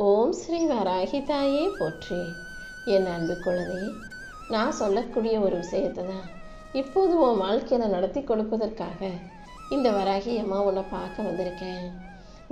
ஓம் ஸ்ரீ வராகி தாயே போற்றி. என் அன்பு குழந்தையே, நான் சொல்லக்கூடிய ஒரு விஷயத்தை தான் இப்போது உன் வாழ்க்கையில் நடத்தி கொடுப்பதற்காக இந்த வராகி அம்மா உன்னை பார்க்க வந்திருக்கேன்.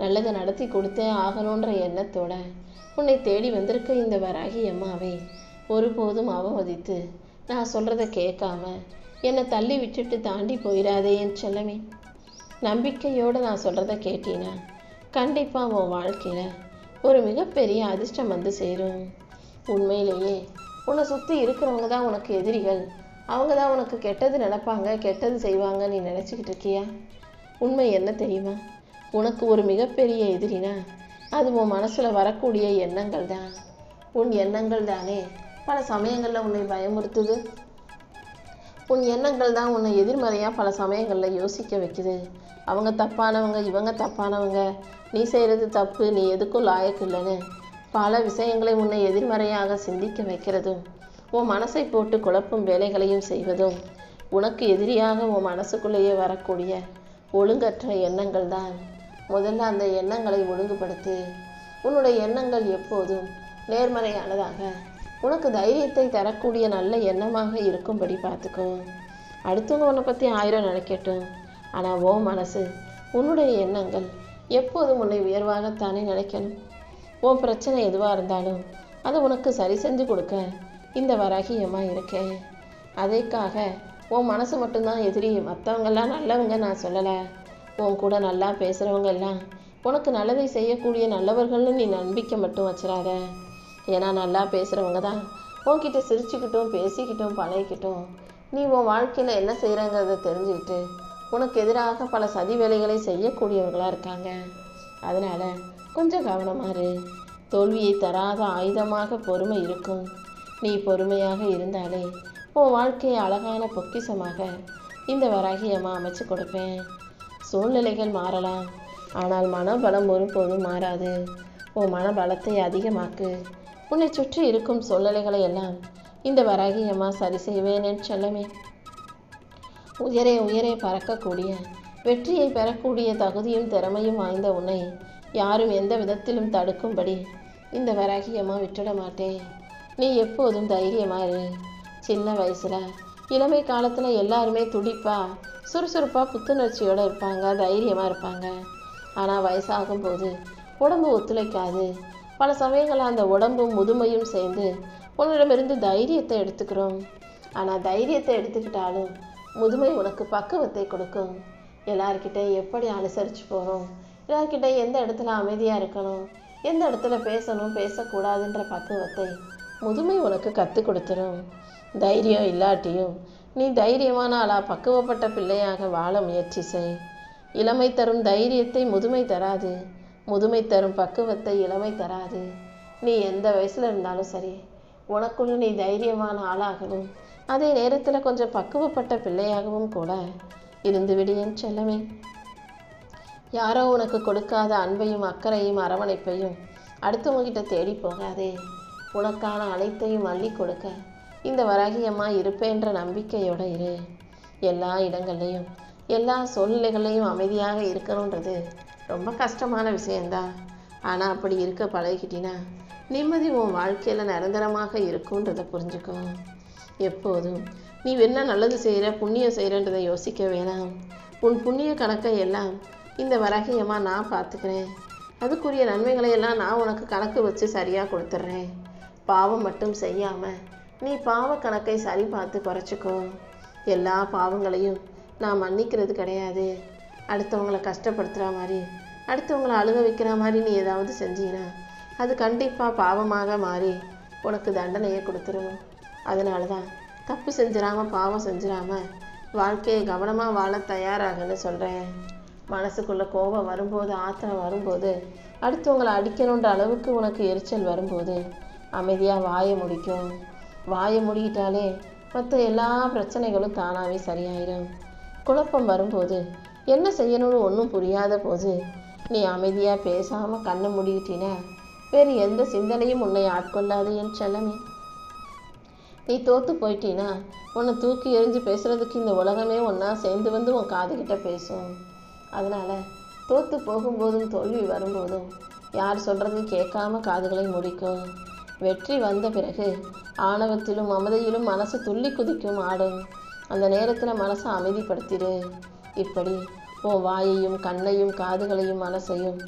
நல்லதை நடத்தி கொடுத்தே ஆகணுன்ற எண்ணத்தோட உன்னை தேடி வந்திருக்க இந்த வராகி அம்மாவை ஒருபோதும் அவமதித்து நான் சொல்கிறத கேட்காம என்னை தள்ளி விட்டுட்டு தாண்டி போயிடாதே என் செல்லமே. நம்பிக்கையோடு நான் சொல்கிறத கேட்டீன்னா கண்டிப்பாக உன் வாழ்க்கையில் ஒரு மிகப்பெரிய அதிர்ஷ்டம் வந்து சேரும். உண்மையிலேயே உன்னை சுற்றி இருக்கிறவங்க தான் உனக்கு எதிரிகள், அவங்க தான் உனக்கு கெட்டது நினைப்பாங்க, கெட்டது செய்வாங்க நீ நினச்சிக்கிட்டு இருக்கியா? உண்மை என்ன தெரியுமா? உனக்கு ஒரு மிகப்பெரிய எதிரினா அது உன் மனசில் வரக்கூடிய எண்ணங்கள் தான். உன் எண்ணங்கள் தானே பல சமயங்களில் உன்னை பயமுறுத்துது. உன் எண்ணங்கள் தான் உன்னை எதிர்மறையாக பல சமயங்களில் யோசிக்க வைக்குது. அவங்க தப்பானவங்க, இவங்க தப்பானவங்க, நீ செய்கிறது தப்பு, நீ எதுக்கும் லாயக்கு இல்லைன்னு பல விஷயங்களை உன்னை எதிர்மறையாக சிந்திக்க வைக்கிறதும், உன் மனசை போட்டு குழப்பும் வேலைகளையும் செய்வதும் உனக்கு எதிரியாக உன் மனசுக்குள்ளேயே வரக்கூடிய ஒழுங்கற்ற எண்ணங்கள் தான். முதல்ல அந்த எண்ணங்களை ஒழுங்குபடுத்து. உன்னுடைய எண்ணங்கள் எப்போதும் நேர்மறையானதாக, உனக்கு தைரியத்தை தரக்கூடிய நல்ல எண்ணமாக இருக்கும்படி பார்த்துக்கோ. அடுத்தவங்க உன்னை பற்றி 1000 நினைக்கட்டும், ஆனால் உன் மனசு, உன்னுடைய எண்ணங்கள் எப்போதும் உன்னை உயர்வாகத்தானே நினைக்கணும். உன் பிரச்சனை எதுவாக இருந்தாலும் அதை உனக்கு சரி செஞ்சு கொடுக்க இந்த வராகியமாக இருக்கேன். அதற்காக உன் மனசு மட்டும்தான் எதிரி, மற்றவங்கெல்லாம் நல்லவங்க நான் சொல்லலை. உன் கூட நல்லா பேசுகிறவங்க எல்லாம் உனக்கு நல்லதை செய்யக்கூடிய நல்லவர்கள்னு நீ நம்பிக்கை மட்டும் வச்சிடாத. ஏன்னா நல்லா பேசுகிறவங்க தான் உன்கிட்ட சிரிச்சுக்கிட்டும் பேசிக்கிட்டும் பழகிக்கிட்டும் நீ உன் வாழ்க்கையில் என்ன செய்கிறாங்கிறத தெரிஞ்சுக்கிட்டு உனக்கு எதிராக பல சதி வேலைகளை செய்யக்கூடியவர்களாக இருக்காங்க. அதனால் கொஞ்சம் கவனமாக இரு. தோல்வியை தராத ஆயுதமாக பொறுமை இருக்கும். நீ பொறுமையாக இருந்தாலே உன் வாழ்க்கையை அழகான பொக்கிஷமாக இந்த வராகியமாக அமைச்சு கொடுப்பேன். சூழ்நிலைகள் மாறலாம், ஆனால் மனபலம் ஒருபோதும் மாறாது. உன் மனபலத்தை அதிகமாக்கு. உன்னை சுற்றி இருக்கும் சூழ்நிலைகளை எல்லாம் இந்த வராகியமாக சரி செய்வேன் என் செல்லமே. உயரே உயரே பறக்கக்கூடிய, வெற்றியை பெறக்கூடிய தகுதியும் திறமையும் வாய்ந்த உன்னை யாரும் எந்த விதத்திலும் தடுக்கும்படி இந்த வராகியமாக விட்டுட மாட்டேன். நீ எப்போதும் தைரியமாக இரு. சின்ன வயசில் இளமை காலத்தில் எல்லாருமே துடிப்பாக சுறுசுறுப்பாக புத்துணர்ச்சியோடு இருப்பாங்க, தைரியமாக இருப்பாங்க. ஆனால் வயசாகும்போது உடம்பு ஒத்துழைக்காது. பல சமயங்களில் அந்த உடம்பும் முதுமையும் சேர்ந்து உன்னிடமிருந்து தைரியத்தை எடுத்துக்கிறோம். ஆனால் தைரியத்தை எடுத்துக்கிட்டாலும் முதுமை உனக்கு பக்குவத்தை கொடுக்கும். எல்லார்கிட்ட எப்படி அனுசரித்து போகணும், எல்லார்கிட்ட எந்த இடத்துல அமைதியாக இருக்கணும், எந்த இடத்துல பேசணும் பேசக்கூடாதுன்ற பக்குவத்தை முதுமை உனக்கு கற்றுக் கொடுத்துரும். தைரியம் இல்லாட்டியும் நீ தைரியமான ஆளாக பக்குவப்பட்ட பிள்ளையாக வாழ முயற்சி செய். இளமை தரும் தைரியத்தை முதுமை தராது, முதுமை தரும் பக்குவத்தை இளமை தராது. நீ எந்த வயசில் இருந்தாலும் சரி, உனக்குள்ள நீ தைரியமான ஆளாகவும் அதே நேரத்தில் கொஞ்சம் பக்குவப்பட்ட பிள்ளையாகவும் கூட இருந்து விடு என் செல்லமே. யாரோ உனக்கு கொடுக்காத அன்பையும் அக்கறையும் அரவணைப்பையும் அடுத்தவங்ககிட்ட தேடி போகாதே. உனக்கான அனைத்தையும் அள்ளி கொடுக்க இந்த வராகியம்மா இருப்பேன்ற நம்பிக்கையோடு இரு. எல்லா இடங்கள்லையும் எல்லா சூழ்நிலைகள்லையும் அமைதியாக இருக்கணுன்றது ரொம்ப கஷ்டமான விஷயந்தான். ஆனால் அப்படி இருக்க பழகிட்டினா நிம்மதி உன் வாழ்க்கையில் நிரந்தரமாக இருக்குன்றதை புரிஞ்சுக்கோ. எப்போதும் நீ என்ன நல்லது செய்கிற புண்ணியம் செய்கிறன்றதை யோசிக்க வேணாம். உன் புண்ணிய கணக்கை எல்லாம் இந்த வராகியமாக நான் பார்த்துக்கிறேன். அதுக்குரிய நன்மைகளை எல்லாம் நான் உனக்கு கணக்கு வச்சு சரியாக கொடுத்துட்றேன். பாவம் மட்டும் செய்யாமல் நீ பாவ கணக்கை சரி பார்த்து குறைச்சிக்கோ. எல்லா பாவங்களையும் நான் மன்னிக்கிறது கிடையாது. அடுத்தவங்களை கஷ்டப்படுத்துகிற மாதிரி, அடுத்தவங்களை அழுக வைக்கிற மாதிரி நீ ஏதாவது செஞ்சீங்கன்னா அது கண்டிப்பாக பாவமாக மாறி உனக்கு தண்டனையை கொடுத்துரும். அதனால தான் தப்பு செஞ்சிடாமல் பாவம் செஞ்சிடாமல் வாழ்க்கையை கவனமாக வாழ தயாராகன்னு சொல்கிறேன். மனசுக்குள்ளே கோபம் வரும்போது, ஆத்திரம் வரும்போது, அடுத்தவங்களை அடிக்கணுன்ற அளவுக்கு உனக்கு எரிச்சல் வரும்போது அமைதியாக வாயை முடிக்கும். வாயை முடிக்கிட்டாலே மற்ற எல்லா பிரச்சனைகளும் தானாகவே சரியாயிடும். குழப்பம் வரும்போது, என்ன செய்யணும்னு ஒன்றும் புரியாத போது நீ அமைதியாக பேசாமல் கண்ணை மூடிக்கிட்டினா வேறு எந்த சிந்தனையும் உன்னை ஆட்கொள்ளாது என் செல்லமே. நீ தோற்று போயிட்டீன்னா உன்னை தூக்கி எறிஞ்சு பேசுகிறதுக்கு இந்த உலகமே ஒன்றா சேர்ந்து வந்து உன் காதுகிட்ட பேசும். அதனால் தோற்று போகும்போதும் தோல்வி வரும்போதும் யார் சொல்கிறதையும் கேட்காம காதுகளை முடிக்கும். வெற்றி வந்த பிறகு ஆணவத்திலும் மமதையிலும் மனசு துள்ளி குதிக்கும் ஆடும். அந்த நேரத்தில் மனசை அமைதிப்படுத்திடு. இப்படி உன் வாயையும் கண்ணையும் காதுகளையும் மனசையும்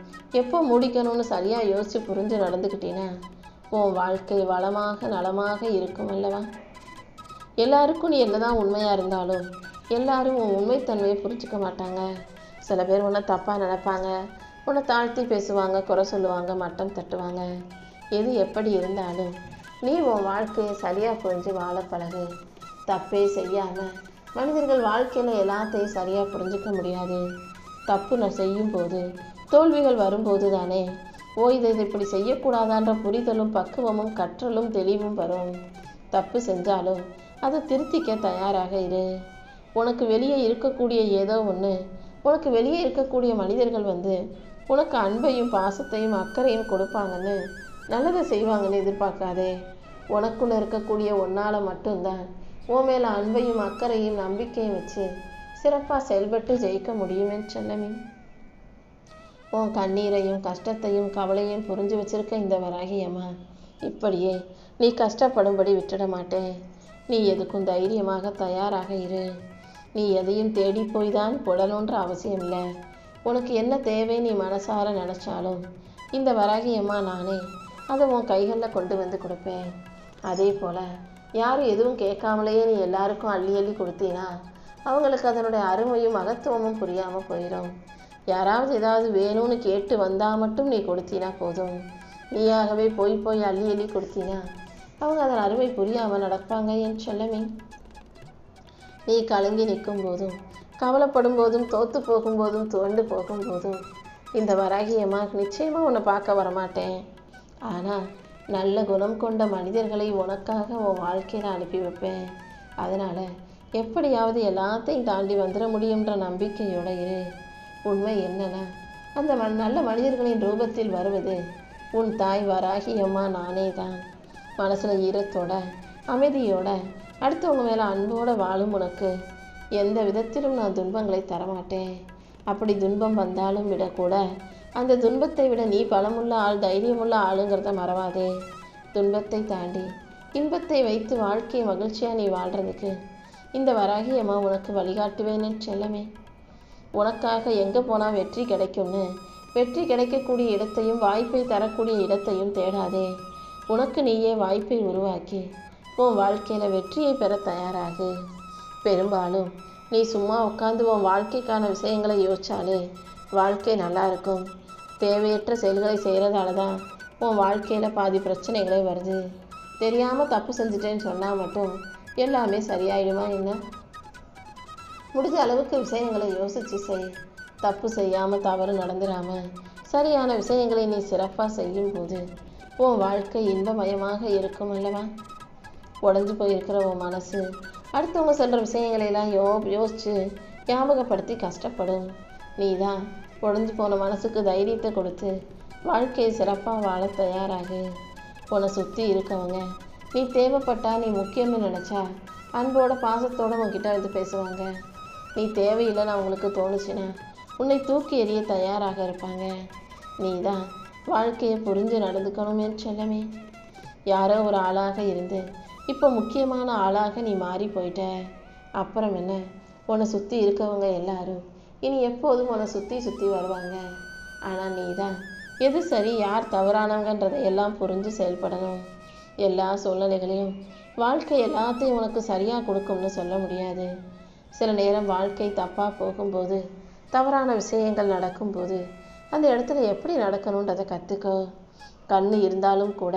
எப்போ முடிக்கணும்னு சரியாக யோசித்து புரிஞ்சு நடந்துக்கிட்டீன்னா உன் வாழ்க்கை வளமாக நலமாக இருக்கும் அல்லவா? எல்லாருக்கும் நீ என்னதான் உண்மையாக இருந்தாலும் எல்லாரும் உன் உண்மைத்தன்மையை புரிஞ்சுக்க மாட்டாங்க. சில பேர் உன்னை தப்பாக நினைப்பாங்க, உன்னை தாழ்த்தி பேசுவாங்க, குறை சொல்லுவாங்க, மட்டம் தட்டுவாங்க. எது எப்படி இருந்தாலும் நீ உன் வாழ்க்கையை சரியாக புரிஞ்சு வாழ பழகு. தப்பே செய்யாமல் மனிதர்கள் வாழ்க்கையில் எல்லாத்தையும் சரியாக புரிஞ்சிக்க முடியாது. தப்பு நான் செய்யும் போது தோல்விகள் வரும்போது தானே இதை இப்படி செய்யக்கூடாதான்ற புரிதலும் பக்குவமும் கற்றலும் தெளிவும் வரும். தப்பு செஞ்சாலும் அதை திருத்திக்க தயாராக இரு. உனக்கு வெளியே இருக்கக்கூடிய ஏதோ ஒன்று, உனக்கு வெளியே இருக்கக்கூடிய மனிதர்கள் உனக்கு அன்பையும் பாசத்தையும் அக்கறையும் கொடுப்பாங்கன்னு நல்லதை செய்வாங்கன்னு எதிர்பார்க்காதே. உனக்குள்ள இருக்கக்கூடிய ஒன்றால் மட்டும்தான் உன் மேலே அன்பையும் அக்கறையும் நம்பிக்கையும் வச்சு சிறப்பாக செயல்பட்டு ஜெயிக்க முடியுமே செல்லமே. உன் கண்ணீரையும் கஷ்டத்தையும் கவலையும் புரிஞ்சு வச்சிருக்க இந்த வராகியம்மா இப்படியே நீ கஷ்டப்படும்படி விட்டுட மாட்டேன். நீ எதுக்கும் தைரியமாக தயாராக இரு. நீ எதையும் தேடி போய் தான் புடணுன்ற அவசியம் இல்லை. உனக்கு என்ன தேவை நீ மனசார நினச்சாலும் இந்த வராகியம்மா நானே அதை உன் கைகளில் கொண்டு வந்து கொடுப்பேன். அதே போல் யாரும் எதுவும் கேட்காமலேயே நீ எல்லாருக்கும் அள்ளி அள்ளி கொடுத்தீன்னா அவங்களுக்கு அதனுடைய அருமையும் மகத்துவமும் புரியாமல் போயிடும். யாராவது ஏதாவது வேணும்னு கேட்டு வந்தால் மட்டும் நீ கொடுத்தீனா போதும். நீயாகவே போய் அள்ளி அள்ளி கொடுத்தீனா அவங்க அதன் அருமை புரியாமல் நடப்பாங்க என் செல்லமே. நீ கலங்கி நிற்கும் போதும் கவலைப்படும் போதும் தோற்று போகும்போதும் துவண்டு போகும்போதும் இந்த வராகியம்மா நிச்சயமாக உன்னை பார்க்க வரமாட்டேன். ஆனால் நல்ல குணம் கொண்ட மனிதர்களை உனக்காக உன் வாழ்க்கையில் அனுப்பி வைப்பேன். அதனால் எப்படியாவது எல்லாத்தையும் தாண்டி வந்துட முடியுன்ற நம்பிக்கையோடு இரு. உண்மை என்னன்னா அந்த நல்ல மனிதர்களின் ரூபத்தில் வருவது உன் தாய் வராகியம்மா நானே தான். மனசில் ஈரத்தோட அமைதியோட அடுத்தவங்க மேலே அன்போடு வாழும் உனக்கு எந்த விதத்திலும் நான் துன்பங்களை தரமாட்டேன். அப்படி துன்பம் வந்தாலும் விடக்கூட அந்த துன்பத்தை விட நீ பலமுள்ள ஆள், தைரியமுள்ள ஆளுங்கிறத மறவாதே. துன்பத்தை தாண்டி இன்பத்தை வைத்து வாழ்க்கையை மகிழ்ச்சியாக நீ வாழ்கிறதுக்கு இந்த வராகியம்மா உனக்கு வழிகாட்டுவேன்னு செல்லமே. உனக்காக எங்கே போனால் வெற்றி கிடைக்கும்னு வெற்றி கிடைக்கக்கூடிய இடத்தையும் வாய்ப்பை தரக்கூடிய இடத்தையும் தேடாதே. உனக்கு நீயே வாய்ப்பை உருவாக்கி உன் வாழ்க்கையில் வெற்றியை பெற தயாராகு. பெரும்பாலும் நீ சும்மா உட்காந்து உன் வாழ்க்கைக்கான விஷயங்களை யோசிச்சாலே வாழ்க்கை நல்லா இருக்கும். தேவையற்ற செயல்களை செய்கிறதால தான் உன் வாழ்க்கையில் பாதி பிரச்சனைகளே வருது. தெரியாமல் தப்பு செஞ்சுட்டேன்னு சொன்னால் மட்டும் எல்லாமே சரியாயிடுமா என்ன? முடிஞ்ச அளவுக்கு விஷயங்களை யோசித்து செய். தப்பு செய்யாமல் தவறு நடந்துடாமல் சரியான விஷயங்களை நீ சிறப்பாக செய்யும் போது உன் வாழ்க்கை இன்பமயமாக இருக்கும் அல்லவா? உடஞ்சி போயிருக்கிற உன் மனசு அடுத்தவங்க சொல்கிற விஷயங்களையெல்லாம் யோசித்து ஞாபகப்படுத்தி கஷ்டப்படும். நீ தான் உடஞ்சி போன மனசுக்கு தைரியத்தை கொடுத்து வாழ்க்கையை சிறப்பாக வாழ தயாராகு. உன்னை சுற்றி இருக்கவங்க நீ தேவைப்பட்டா நீ முக்கியம்னு நினச்சா அன்போட பாசத்தோடு உன்கிட்ட பேசுவாங்க. நீ தேவையில்லைன்னு அவங்களுக்கு தோணுச்சுன்னா உன்னை தூக்கி எறிய தயாராக இருப்பாங்க. நீ தான் வாழ்க்கையை புரிஞ்சு நடந்துக்கணுமே செல்லமே. யாரோ ஒரு ஆளாக இருந்து இப்போ முக்கியமான ஆளாக நீ மாறி போயிட்ட. அப்புறம் என்ன, உன்னை சுற்றி இருக்கவங்க எல்லாரும் இனி எப்போதும் உன்னை சுற்றி வருவாங்க. ஆனால் நீ தான் எது சரி யார் தவறானவங்கன்றதை எல்லாம் புரிஞ்சு செயல்படணும். எல்லா சூழ்நிலைகளையும் வாழ்க்கை எல்லாத்தையும் உனக்கு சரியாக கொடுக்கும்னு சொல்ல முடியாது. சில நேரம் வாழ்க்கை தப்பாக போகும்போது தவறான விஷயங்கள் நடக்கும்போது அந்த இடத்துல எப்படி நடக்கணுன்றதை கற்றுக்கோ. கண்ணு இருந்தாலும் கூட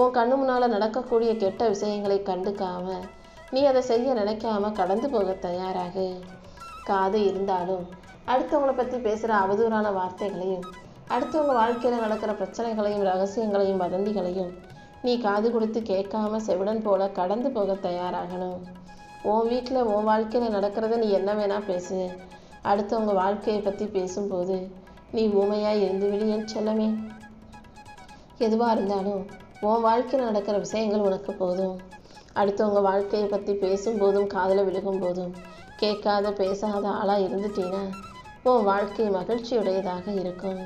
உன் கண்ணு முன்னால் நடக்கக்கூடிய கெட்ட விஷயங்களை கண்டுக்காம நீ அதை செய்ய நினைக்காம கடந்து போக தயாராகு. காது இருந்தாலும் அடுத்தவங்களை பற்றி பேசுகிற அவதூறான வார்த்தைகளையும் அடுத்தவங்க வாழ்க்கையில் நடக்கிற பிரச்சனைகளையும் ரகசியங்களையும் வதந்திகளையும் நீ காது கொடுத்து கேட்காம செவிடன் போல கடந்து போக தயாராகணும். உன் வீட்டில் உன் வாழ்க்கையில் நடக்கிறத நீ என்ன வேணால் பேசு. அடுத்தவங்க வாழ்க்கையை பற்றி பேசும்போது நீ ஊமையாக இருந்து விழியன் செல்லமே. எதுவாக இருந்தாலும் உன் வாழ்க்கையில் நடக்கிற விஷயங்கள் உனக்கு போதும். அடுத்தவங்க வாழ்க்கையை பற்றி பேசும்போதும் காதில் விழுகும்போதும் கேட்காத பேசாத ஆளாக இருந்துட்டீன்னா உன் வாழ்க்கை மகிழ்ச்சியுடையதாக இருக்கும்.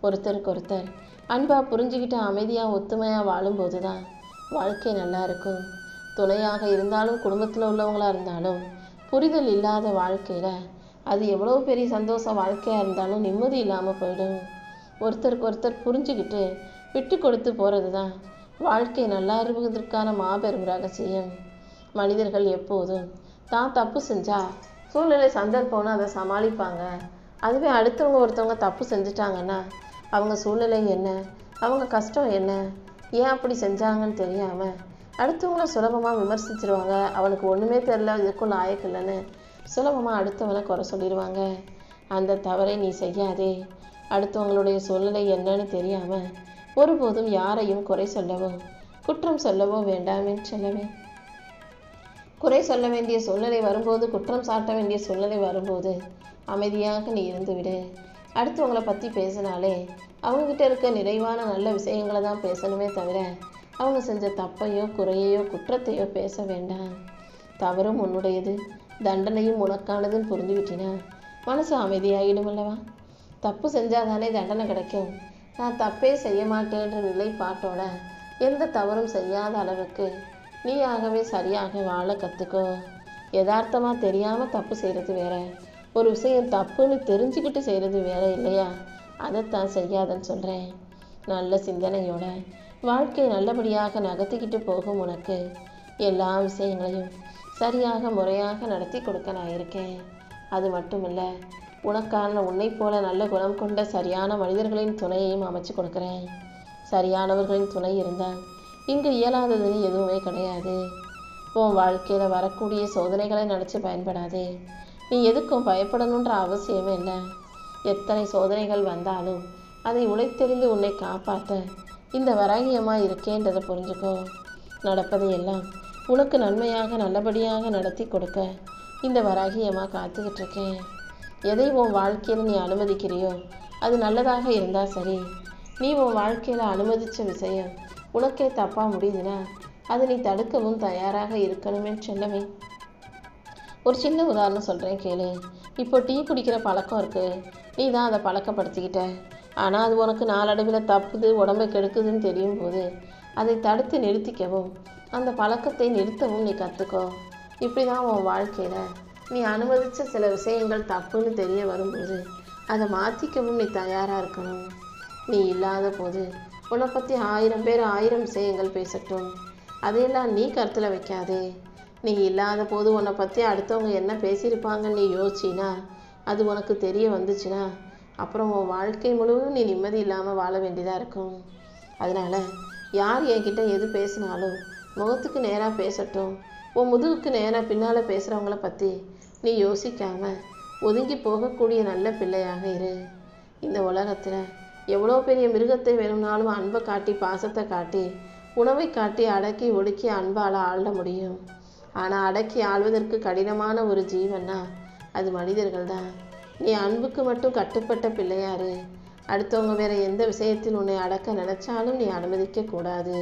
ஒருத்தருக்கொருத்தர் அன்பாக புரிஞ்சுக்கிட்டு அமைதியாக ஒத்துமையாக வாழும்போது தான் வாழ்க்கை நல்லா இருக்கும். துணையாக இருந்தாலும் குடும்பத்தில் உள்ளவங்களாக இருந்தாலும் புரிதல் இல்லாத வாழ்க்கையில் அது எவ்வளோ பெரிய சந்தோஷ வாழ்க்கையாக இருந்தாலும் நிம்மதி இல்லாமல் போயிடும். ஒருத்தருக்கு ஒருத்தர் புரிஞ்சுக்கிட்டு விட்டு கொடுத்து போகிறது தான் வாழ்க்கை நல்லா இருப்பதற்கான மாபெரும் ரகசியம். மனிதர்கள் எப்போதும் தான் தப்பு செஞ்சால் சூழ்நிலை சந்தர்ப்பம்னு அதை சமாளிப்பாங்க. அதுவே அடுத்தவங்க ஒருத்தவங்க தப்பு செஞ்சுட்டாங்கன்னா அவங்க சூழ்நிலை என்ன, அவங்க கஷ்டம் என்ன, ஏன் அப்படி செஞ்சாங்கன்னு தெரியாமல் அடுத்தவங்கள சுலபமாக விமர்சிச்சிருவாங்க. அவனுக்கு ஒன்றுமே தெரியல, இதுக்கும் லாயக்கு இல்லைன்னு சுலபமாக அடுத்தவனை குறை சொல்லிடுவாங்க. அந்த தவறை நீ செய்யாதே. அடுத்தவங்களுடைய சூழ்நிலை என்னன்னு தெரியாமல் ஒருபோதும் யாரையும் குறை சொல்லவோ குற்றம் சொல்லவோ வேண்டாம் என்று சொல்லுவேன். குறை சொல்ல வேண்டிய சூழ்நிலை வரும்போது, குற்றம் சாட்ட வேண்டிய சூழ்நிலை வரும்போது அமைதியாக நீ இருந்துவிடு. அடுத்தவங்களை பற்றி பேசினாலே அவங்கக்கிட்ட இருக்க நிறைவான நல்ல விஷயங்களை தான் பேசணுமே தவிர அவங்க செஞ்ச தப்பையோ குறையையோ குற்றத்தையோ பேச வேண்டாம். தவறும் உன்னுடையது, தண்டனையும் உனக்கானதுன்னு புரிஞ்சுக்கிட்டினா மனசு அமைதியாகிடும் அல்லவா? தப்பு செஞ்சாதானே தண்டனை கிடைக்கும். நான் தப்பே செய்ய மாட்டேன்ற நிலைப்பாட்டோட எந்த தவறும் செய்யாத அளவுக்கு நீயாகவே சரியாக வாழ கற்றுக்கோ. யதார்த்தமாக தெரியாமல் தப்பு செய்கிறது வேற, ஒரு விஷயம் தப்புன்னு தெரிஞ்சுக்கிட்டு செய்கிறது வேற இல்லையா? அதைத்தான் செய்யாதன்னு சொல்கிறேன். நல்ல சிந்தனையோட வாழ்க்கையை நல்லபடியாக நகர்த்திக்கிட்டு போகும் உனக்கு எல்லா விஷயங்களையும் சரியாக முறையாக நடத்தி கொடுக்க நான் இருக்கேன். அது மட்டும் இல்லை, உனக்கான உன்னை போல நல்ல குணம் கொண்ட சரியான மனிதர்களின் துணையையும் அமைச்சு கொடுக்குறேன். சரியானவர்களின் துணை இருந்தால் இங்கு இயலாததுன்னு எதுவுமே கிடையாது. உன் வாழ்க்கையில் வரக்கூடிய சோதனைகளை நினச்சி பயன்படாதே. நீ எதுக்கும் பயப்படணுன்ற அவசியமே இல்லை. எத்தனை சோதனைகள் வந்தாலும் அதை உழைத்தெறிந்து உன்னை காப்பாற்ற இந்த வராகியமாக இருக்கேன்றதை புரிஞ்சுக்கோ. நடப்பதை எல்லாம் உனக்கு நன்மையாக நல்லபடியாக நடத்தி கொடுக்க இந்த வராகியமாக காத்துக்கிட்டு இருக்கேன். எதை உன் வாழ்க்கையில் நீ அனுமதிக்கிறியோ அது நல்லதாக இருந்தால் சரி. நீ உன் வாழ்க்கையில் அனுமதித்த விஷயம் உனக்கே தப்பாக முடியுதுன்னா அதை நீ தடுக்கவும் தயாராக இருக்கணுமே சொல்லவே. ஒரு சின்ன உதாரணம் சொல்கிறேன் கேளு. இப்போ டீ குடிக்கிற பழக்கம் இருக்குது, நீ தான் அதை பழக்கப்படுத்திக்கிட்ட. ஆனால் அது உனக்கு நாளடைவில் தப்புது, உடம்பை கெடுக்குதுன்னு தெரியும் போது அதை தடுத்து நிறுத்திக்கவும் அந்த பழக்கத்தை நிறுத்தவும் நீ கற்றுக்கோ. இப்படி தான் உன் வாழ்க்கையில் நீ அனுமதித்த சில விஷயங்கள் தப்புன்னு தெரிய வரும்போது அதை மாற்றிக்கவும் நீ தயாராக இருக்கணும். நீ இல்லாத போது உன்னை பற்றி 1000 பேர் 1000 விஷயங்கள் பேசட்டும், அதையெல்லாம் நீ கருத்தில் வைக்காதே. நீ இல்லாத போது உன்னை பற்றி அடுத்தவங்க என்ன பேசியிருப்பாங்கன்னு நீ யோசிச்சினா அது உனக்கு தெரிய வந்துச்சுன்னா அப்புறம் உன் வாழ்க்கை முழுவதும் நீ நிம்மதி இல்லாமல் வாழ வேண்டியதாக இருக்கும். அதனால் யார் என்கிட்ட எது பேசினாலும் முகத்துக்கு நேராக பேசட்டும். உன் முதுகுக்கு நேராக பின்னால் பேசுகிறவங்கள பற்றி நீ யோசிக்காமல் ஒதுங்கி போகக்கூடிய நல்ல பிள்ளையாக இரு. இந்த உலகத்தில் எவ்வளோ பெரிய மிருகத்தை வேணும்னாலும் அன்பை காட்டி பாசத்தை காட்டி உணவை காட்டி அடக்கி ஒடுக்கி அன்பால் ஆள முடியும். ஆனால் அடக்கி ஆள்வதற்கு கடினமான ஒரு ஜீவன்னா அது மனிதர்கள் தான். நீ அன்புக்கு மட்டும் கட்டுப்பட்ட பிள்ளையாரு. அடுத்தவங்க வேற எந்த விஷயத்தில் உன்னை அடக்க நினைச்சாலும் நீ அனுமதிக்க கூடாது.